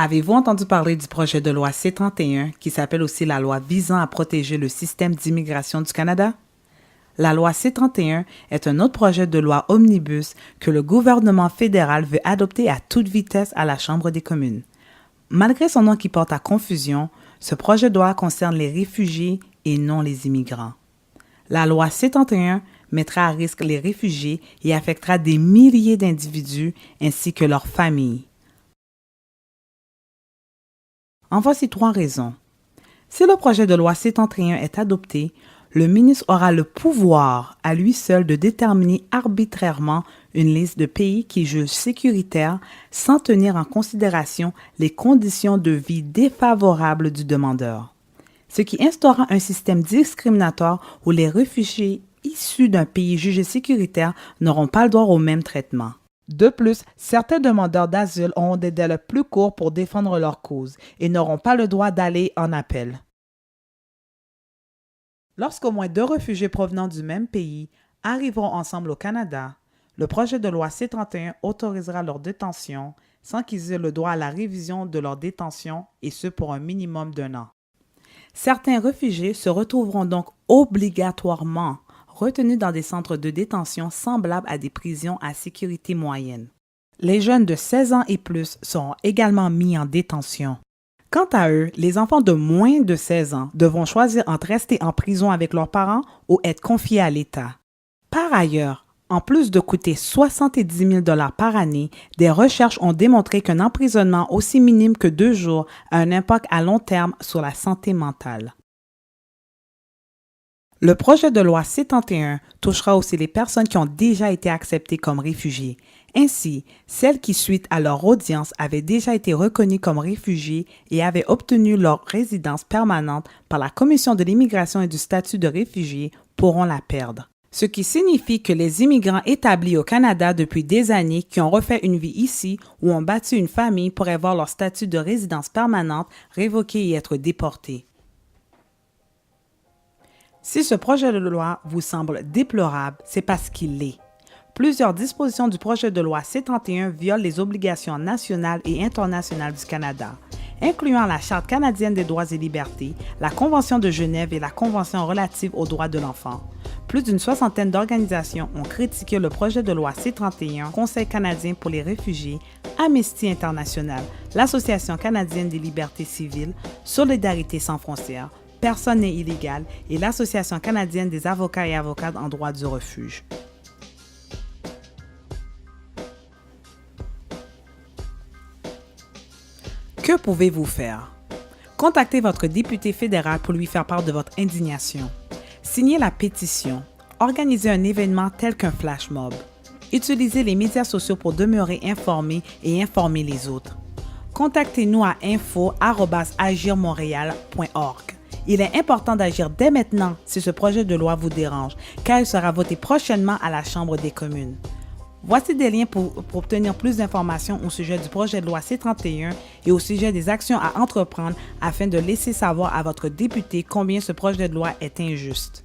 Avez-vous entendu parler du projet de loi C-31 qui s'appelle aussi la loi visant à protéger le système d'immigration du Canada? La loi C-31 est un autre projet de loi omnibus que le gouvernement fédéral veut adopter à toute vitesse à la Chambre des communes. Malgré son nom qui porte à confusion, ce projet de loi concerne les réfugiés et non les immigrants. La loi C-31 mettra à risque les réfugiés et affectera des milliers d'individus ainsi que leurs familles. En voici 3 raisons. Si le projet de loi C-31 est adopté, le ministre aura le pouvoir à lui seul de déterminer arbitrairement une liste de pays qu'il juge sécuritaires sans tenir en considération les conditions de vie défavorables du demandeur, ce qui instaurera un système discriminatoire où les réfugiés issus d'un pays jugé sécuritaire n'auront pas le droit au même traitement. De plus, certains demandeurs d'asile auront des délais plus courts pour défendre leur cause et n'auront pas le droit d'aller en appel. Lorsqu'au moins 2 réfugiés provenant du même pays arriveront ensemble au Canada, le projet de loi C-31 autorisera leur détention sans qu'ils aient le droit à la révision de leur détention et ce pour un minimum d'1 an. Certains réfugiés se retrouveront donc obligatoirement retenus dans des centres de détention semblables à des prisons à sécurité moyenne. Les jeunes de 16 ans et plus seront également mis en détention. Quant à eux, les enfants de moins de 16 ans devront choisir entre rester en prison avec leurs parents ou être confiés à l'État. Par ailleurs, en plus de coûter 70 000 $ par année, des recherches ont démontré qu'un emprisonnement aussi minime que 2 jours a un impact à long terme sur la santé mentale. Le projet de loi C-31 touchera aussi les personnes qui ont déjà été acceptées comme réfugiés. Ainsi, celles qui, suite à leur audience, avaient déjà été reconnues comme réfugiés et avaient obtenu leur résidence permanente par la Commission de l'immigration et du statut de réfugié pourront la perdre. Ce qui signifie que les immigrants établis au Canada depuis des années qui ont refait une vie ici ou ont bâti une famille pourraient voir leur statut de résidence permanente révoqué et être déportés. Si ce projet de loi vous semble déplorable, c'est parce qu'il l'est. Plusieurs dispositions du projet de loi C-31 violent les obligations nationales et internationales du Canada, incluant la Charte canadienne des droits et libertés, la Convention de Genève et la Convention relative aux droits de l'enfant. Plus d'une 60aine d'organisations ont critiqué le projet de loi C-31, Conseil canadien pour les réfugiés, Amnesty International, l'Association canadienne des libertés civiles, Solidarité sans frontières, Personne n'est illégal et l'Association canadienne des avocats et avocates en droit du refuge. Que pouvez-vous faire? Contactez votre député fédéral pour lui faire part de votre indignation. Signez la pétition. Organisez un événement tel qu'un flash mob. Utilisez les médias sociaux pour demeurer informé et informer les autres. Contactez-nous à info@agirmontréal.org. Il est important d'agir dès maintenant si ce projet de loi vous dérange, car il sera voté prochainement à la Chambre des communes. Voici des liens pour obtenir plus d'informations au sujet du projet de loi C-31 et au sujet des actions à entreprendre afin de laisser savoir à votre député combien ce projet de loi est injuste.